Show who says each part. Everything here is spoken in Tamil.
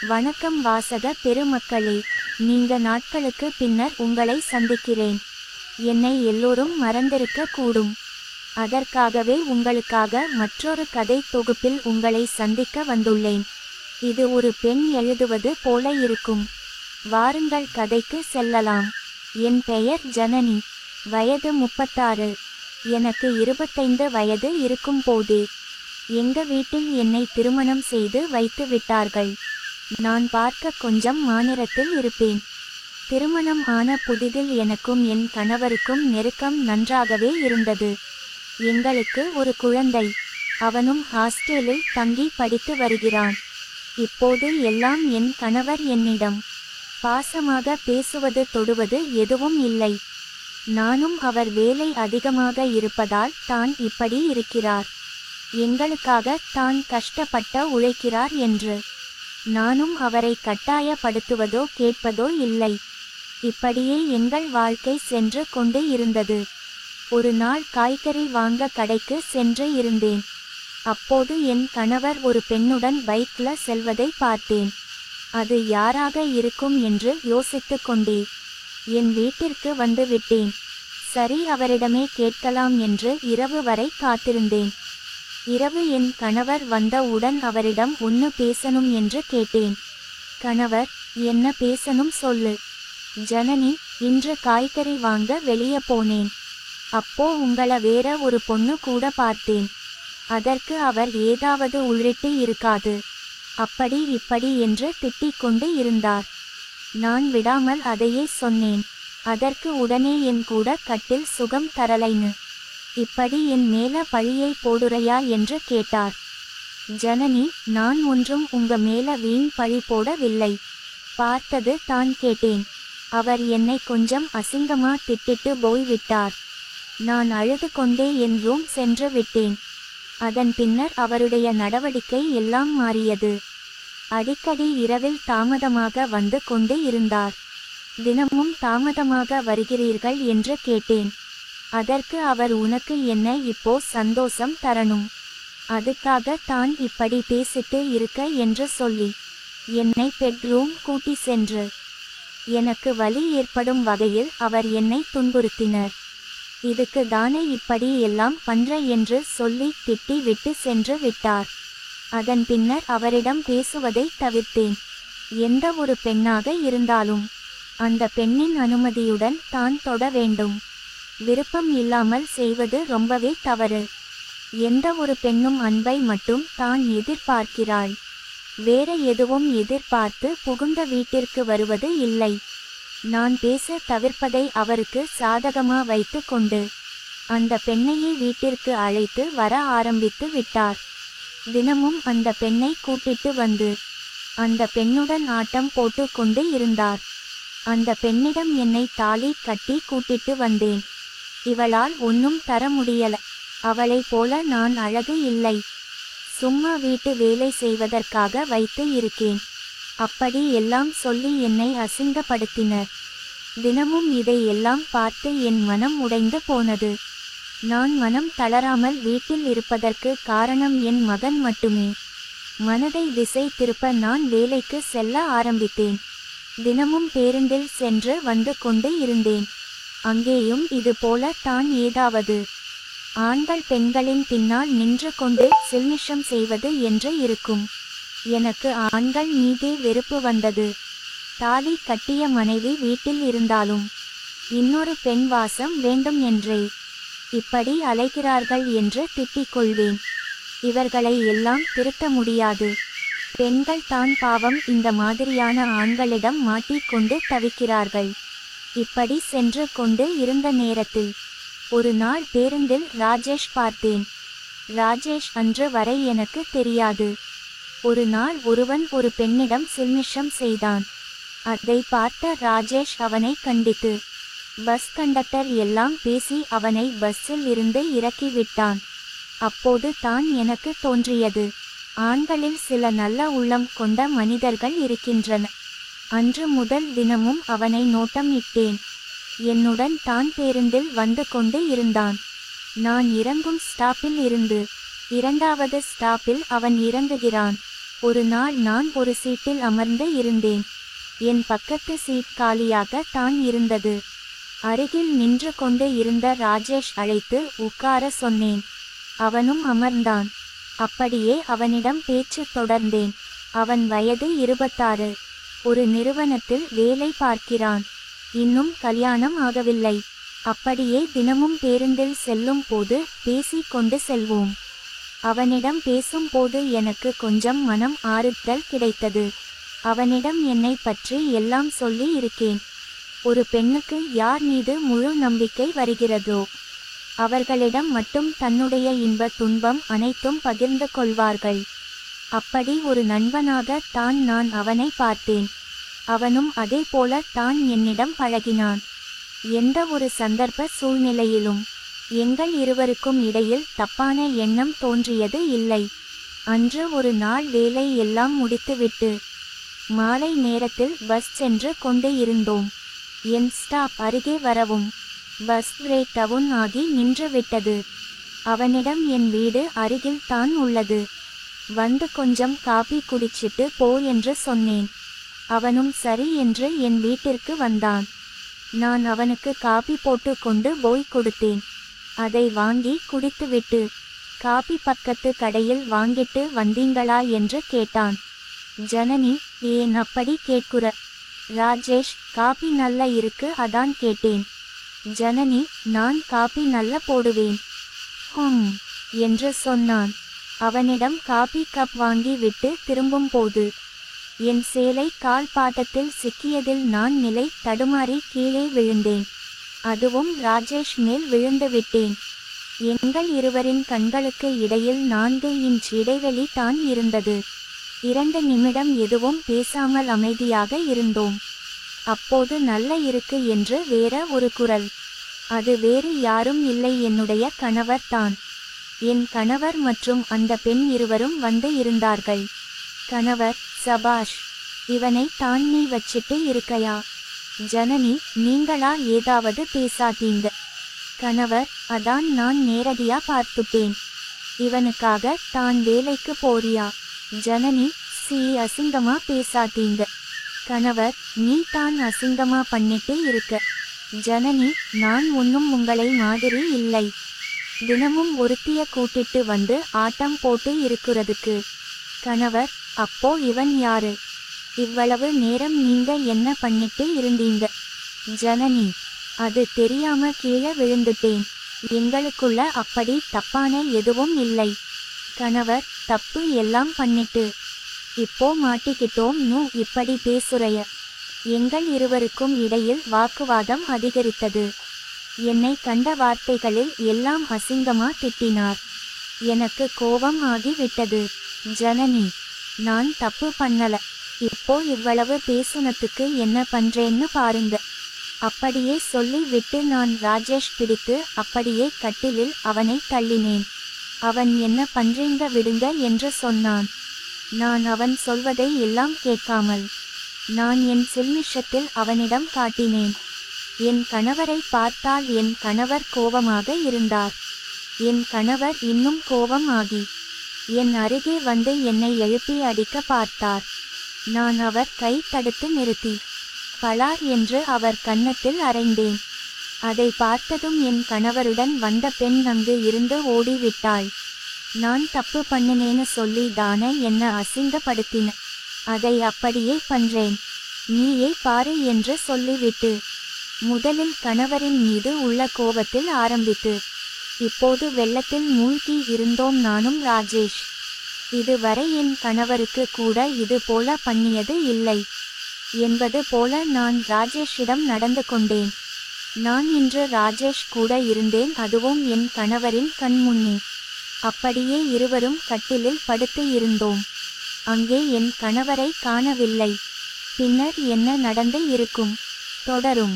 Speaker 1: வணக்கம் வாசக பெருமக்களே, நீண்ட நாட்களுக்கு பின்னர் உங்களை சந்திக்கிறேன். என்னை எல்லோரும் மறந்திருக்க கூடும். அதற்காகவே உங்களுக்காக மற்றொரு கதை தொகுப்பில் உங்களை சந்திக்க வந்துள்ளேன். இது ஒரு பெண் எழுதுவது போல இருக்கும். வாருங்கள் கதைக்கு செல்லலாம். என் பெயர் ஜனனி. வயது 36. எனக்கு 25 வயது இருக்கும் போதே எங்க வீட்டில் என்னை திருமணம் செய்து வைத்து விட்டார்கள். நான் பார்க்க கொஞ்சம் மாநிறத்தில் இருப்பேன். திருமணம் ஆன புதிதில் எனக்கும் என் கணவருக்கும் நெருக்கம் நன்றாகவே இருந்தது. எங்களுக்கு ஒரு குழந்தை. அவனும் ஹாஸ்டலில் தங்கி படித்து வருகிறான். இப்போது எல்லாம் என் கணவர் என்னிடம் பாசமாக பேசுவது தொடுவது எதுவும் இல்லை. நானும் அவர் வேலை அதிகமாக இருப்பதால் தான் இப்படி இருக்கிறார். எங்களுக்காக தான் கஷ்டப்பட்ட உழைக்கிறார் என்று நானும் அவரை கட்டாயப்படுத்துவதோ கேட்பதோ இல்லை. இப்படியே எங்கள் வாழ்க்கை சென்று கொண்டு இருந்தது. ஒரு நாள் காய்கறி வாங்க கடைக்கு சென்று இருந்தேன். அப்போது என் கணவர் ஒரு பெண்ணுடன் பைக்ல செல்வதை பார்த்தேன். அது யாராக இருக்கும் என்று யோசித்து கொண்டே என் வீட்டிற்கு வந்து விட்டேன். சரி, அவரிடமே கேட்கலாம் என்று இரவு வரை காத்திருந்தேன். இரவு என் கணவர் வந்தவுடன் அவரிடம் ஒன்று பேசணும் என்று கேட்டேன். கணவர், என்ன பேசணும் சொல்லு. ஜனனி, இன்று காய்கறி வாங்க வெளியே போனேன். அப்போ உங்கள வேற ஒரு பொண்ணு கூட பார்த்தேன். அதற்கு அவர் ஏதாவது உள்ளிட்டு இருக்காது, அப்படி இப்படி என்று திட்டிக் கொண்டு இருந்தார். நான் விடாமல் அதையே சொன்னேன். அதற்கு உடனே என் கூட கட்டில் சுகம் தரலைன்னு இப்படி என் மேல பழியை போடுறையா என்று கேட்டார். ஜனனி, நான் ஒன்றும் உங்க மேல வீண் பழி போடவில்லை. பார்த்தது தான் கேட்டேன். அவர் என்னை கொஞ்சம் அசிங்கமா திட்டிட்டு போய்விட்டார். நான் அழுது கொண்டே என் ரூம் சென்று விட்டேன். அதன் பின்னர் அவருடைய நடவடிக்கை எல்லாம் மாறியது. அடிக்கடி இரவில் தாமதமாக வந்து கொண்டு இருந்தார். தினமும் தாமதமாக வருகிறீர்கள் என்று கேட்டேன். அதற்கு அவர், உனக்கு என்ன இப்போ சந்தோஷம் தரணும், அதுக்காக தான் இப்படி பேசிட்டு இருக்க என்று சொல்லி என்னை பெட்ரூம் கூட்டி சென்று எனக்கு வலி ஏற்படும் வகையில் அவர் என்னை துன்புறுத்தினர். இதுக்கு தானே இப்படி எல்லாம் பண்ற என்று சொல்லி திட்டி விட்டு சென்று விட்டார். அதன் பின்னர் அவரிடம் பேசுவதை தவிர்த்தேன். எந்த ஒரு பெண்ணாக இருந்தாலும் அந்த பெண்ணின் அனுமதியுடன் தான் தொட வேண்டும். விருப்பம் இல்லாமல் செய்வது ரொம்பவே தவறு. எந்த ஒரு பெண்ணும் அன்பை மட்டும் தான் எதிர்பார்க்கிறாள். வேற எதுவும் எதிர்பார்த்து புகுந்த வீட்டிற்கு வருவது இல்லை. நான் பேச தவிர்ப்பதை அவருக்கு சாதகமா வைத்து கொண்டு அந்த பெண்ணையே வீட்டிற்கு அழைத்து வர ஆரம்பித்து விட்டார். தினமும் அந்த பெண்ணை கூட்டிட்டு வந்து அந்த பெண்ணுடன் ஆட்டம் போட்டு கொண்டு இருந்தார். அந்த பெண்ணிடம் என்னை தாலி கட்டி கூட்டிட்டு வந்தேன். இவளால் ஒன்றும் தர முடியல. அவளை போல நான் அழகு இல்லை. சும்மா வீட்டு வேலை செய்வதற்காக வைத்து இருக்கேன். அப்படி எல்லாம் சொல்லி என்னை அசிங்கப்படுத்தினர். தினமும் இதை எல்லாம் பார்த்து என் மனம் உடைந்து போனது. நான் மனம் தளராமல் வீட்டில் இருப்பதற்கு காரணம் என் மகன் மட்டுமே. மனதை திசை திருப்ப நான் வேலைக்கு செல்ல ஆரம்பித்தேன். தினமும் பேருந்தில் சென்று வந்து கொண்டு இருந்தேன். அங்கேயும் இது போல தான் ஏதாவது ஆண்கள் பெண்களின் பின்னால் நின்று கொண்டு சில்மிஷம் செய்வது என்று இருக்கும். எனக்கு ஆண்கள் மீதே வெறுப்பு வந்தது. தாலி கட்டிய மனைவி வீட்டில் இருந்தாலும் இன்னொரு பெண் வாசம் வேண்டும் என்றே இப்படி அலைகிறார்கள் என்று திட்டிக் கொள்வேன். இவர்களை எல்லாம் திருத்த முடியாது. பெண்கள் தான் பாவம் இந்த மாதிரியான ஆண்களிடம் மாட்டிக்கொண்டு தவிக்கிறார்கள். இப்படி சென்று கொண்டு இருந்த நேரத்தில் ஒரு நாள் பேருந்தில் ராஜேஷ் பார்த்தேன். ராஜேஷ் அன்று வரை எனக்கு தெரியாது. ஒரு நாள் ஒருவன் ஒரு பெண்ணிடம் சில்மிஷம் செய்தான். அதை பார்த்த ராஜேஷ் அவனை கண்டித்து பஸ் கண்டக்டர் எல்லாம் பேசி அவனை பஸ்ஸில் இருந்து இறக்கிவிட்டான். அப்போது தான் எனக்கு தோன்றியது, ஆண்களில் சில நல்ல உள்ளம் கொண்ட மனிதர்கள் இருக்கின்றன. அன்று முதல் தினமும் அவனை நோட்டம் இட்டேன். என்னுடன் தான் பேருந்தில் வந்து கொண்டு இருந்தான். நான் இறங்கும் ஸ்டாப்பில் இருந்து இரண்டாவது ஸ்டாப்பில் அவன் இறங்குகிறான். ஒரு நாள் நான் ஒரு சீட்டில் அமர்ந்து இருந்தேன். என் பக்கத்து சீட் காலியாக தான் இருந்தது. அருகில் நின்று கொண்டு இருந்த ராஜேஷ் அழைத்து உட்கார சொன்னேன். அவனும் அமர்ந்தான். அப்படியே அவனிடம் பேச்சு தொடர்ந்தேன். அவன் வயது 26. ஒரு நிறுவனத்தில் வேலை பார்க்கிறான். இன்னும் கல்யாணம் ஆகவில்லை. அப்படியே தினமும் பேருந்தில் செல்லும் போது பேசிக் கொண்டு செல்வோம். அவனிடம் பேசும்போது எனக்கு கொஞ்சம் மனம் ஆறுதல் கிடைத்தது. அவனிடம் என்னை பற்றி எல்லாம் சொல்லி இருக்கேன். ஒரு பெண்ணுக்கு யார் மீது முழு நம்பிக்கை வருகிறதோ அவர்களிடம் மட்டும் தன்னுடைய இன்ப துன்பம் அனைத்தும் பகிர்ந்து கொள்வார்கள். அப்படி ஒரு நண்பனாக தான் நான் அவனை பார்த்தேன். அவனும் அதே போல தான் என்னிடம் பழகினான். எந்த ஒரு சந்தர்ப்ப சூழ்நிலையிலும் எங்கள் இருவருக்கும் இடையில் தப்பான எண்ணம் தோன்றியது இல்லை. அன்று ஒரு நாள் வேலை எல்லாம் முடித்துவிட்டு மாலை நேரத்தில் பஸ் சென்று கொண்டு இருந்தோம். என் ஸ்டாப் அருகே வரவும் பஸ் பிரேக் டவுன் ஆகி நின்று விட்டது. அவனிடம் என் வீடு அருகில் தான் உள்ளது. வந்து கொஞ்சம் காபி குடிச்சிட்டு போ என்று சொன்னேன். அவனும் சரி என்று என் வீட்டிற்கு வந்தான். நான் அவனுக்கு காபி போட்டு கொண்டு போய் கொடுத்தேன். அதை வாங்கி குடித்துவிட்டு காபி பக்கத்து கடையில் வாங்கிட்டு வந்தீங்களா என்று கேட்டான். ஜனனி, ஏன் அப்படி கேட்குற? ராஜேஷ், காபி நல்ல இருக்கு அதான் கேட்டேன். ஜனனி, நான் காபி நல்ல போடுவேன் என்று சொன்னான். அவனிடம் காபி கப் வாங்கி விட்டு திரும்பும் போது என் சேலை கால் பாட்டத்தில் சிக்கியதில் நான் நிலை தடுமாறி கீழே விழுந்தேன். அதுவும் ராஜேஷ் மேல் விழுந்து விட்டேன். எங்கள் இருவரின் கண்களுக்கு இடையில் 4 இன்ச் இடைவெளி தான் இருந்தது. 2 நிமிடம் எதுவும் பேசாமல் அமைதியாக இருந்தோம். அப்போது நல்ல இருக்கு என்று வேற ஒரு குரல். அது வேறு யாரும் இல்லை, என்னுடைய கணவர் தான். என் கணவர் மற்றும் அந்த பெண் இருவரும் வந்து இருந்தார்கள். கணவர், சபாஷ், இவனை தான் நீ வச்சிட்டு இருக்கையா? ஜனனி, நீங்களா ஏதாவது பேசாதீங்க. கணவர், அதான் நான் நேரடியா பார்த்துட்டேன். இவனுக்காக தான் வேலைக்கு போறியா? ஜனனி, அசிங்கமா பேசாதீங்க. கணவர், நீ தான் அசிங்கமா பண்ணிட்டு இருக்க. ஜனனி, நான் ஒன்னும் உங்களை மாதிரி இல்லை. தினமும் ஒருத்திய கூட்டிட்டு வந்து ஆட்டம் போட்டு இருக்கிறதுக்கு. கணவர், அப்போ இவன் யாரு? இவ்வளவு நேரம் நீங்க என்ன பண்ணிட்டு இருந்தீங்க? ஜனனி, அது தெரியாம கீழே விழுந்துட்டேன். எங்களுக்குள்ள அப்படி தப்பான எதுவும் இல்லை. கணவர், தப்பு எல்லாம் பண்ணிட்டு இப்போ மாட்டிக்கிட்டோம். இப்படி பேசுறைய. எங்கள் இருவருக்கும் இடையில் வாக்குவாதம் அதிகரித்தது. என்னை கண்ட வார்த்தைகளில் எல்லாம் அசிங்கமா திட்டினார். எனக்கு கோபம் ஆகி விட்டது. ஜனனி, நான் தப்பு பண்ணல. இப்போ இவ்வளவு பேசுனத்துக்கு என்ன பண்றேன்னு பாருங்க. அப்படியே சொல்லி விட்டு நான் ராஜேஷ் பிடித்து அப்படியே கட்டிலில் அவனை தள்ளினேன். அவன் என்ன பண்றீங்க விடுங்க என்று சொன்னான். நான் அவன் சொல்வதை எல்லாம் கேட்காமல் நான் என் சில்மிஷத்தில் அவனிடம் காட்டினேன். என் கணவரை பார்த்தால் என் கணவர் கோபமாக இருந்தார். என் கணவர் இன்னும் கோபம் ஆகி என் அருகே வந்து என்னை எழுப்பி அடிக்க பார்த்தார். நான் அவர் கை தடுத்து நிறுத்தி பலார் என்று அவர் கன்னத்தில் அறைந்தேன். அதை பார்த்ததும் என் கணவருடன் வந்த பெண் அங்கு இருந்து ஓடிவிட்டாள். நான் தப்பு பண்ணினேன்னு சொல்லி தானே என்ன அசிங்கப்படுத்தின. அதை அப்படியே பண்றேன், நீயே பாரு என்று சொல்லிவிட்டு முதலில் கணவரின் மீது உள்ள கோபத்தில் ஆரம்பித்து இப்போது வெள்ளத்தில் மூழ்கி இருந்தோம் நானும் ராஜேஷ். இதுவரை என் கணவருக்கு கூட இது போல பண்ணியது இல்லை என்பது போல நான் ராஜேஷிடம் நடந்து கொண்டேன். நான் இன்று ராஜேஷ் கூட இருந்தேன், அதுவும் என் கணவரின் கண்முன்னே. அப்படியே இருவரும் கட்டிலில் படுத்து இருந்தோம். அங்கே என் கணவரை காணவில்லை. பின்னர் என்ன நடந்து இருக்கும்? தொடரும்.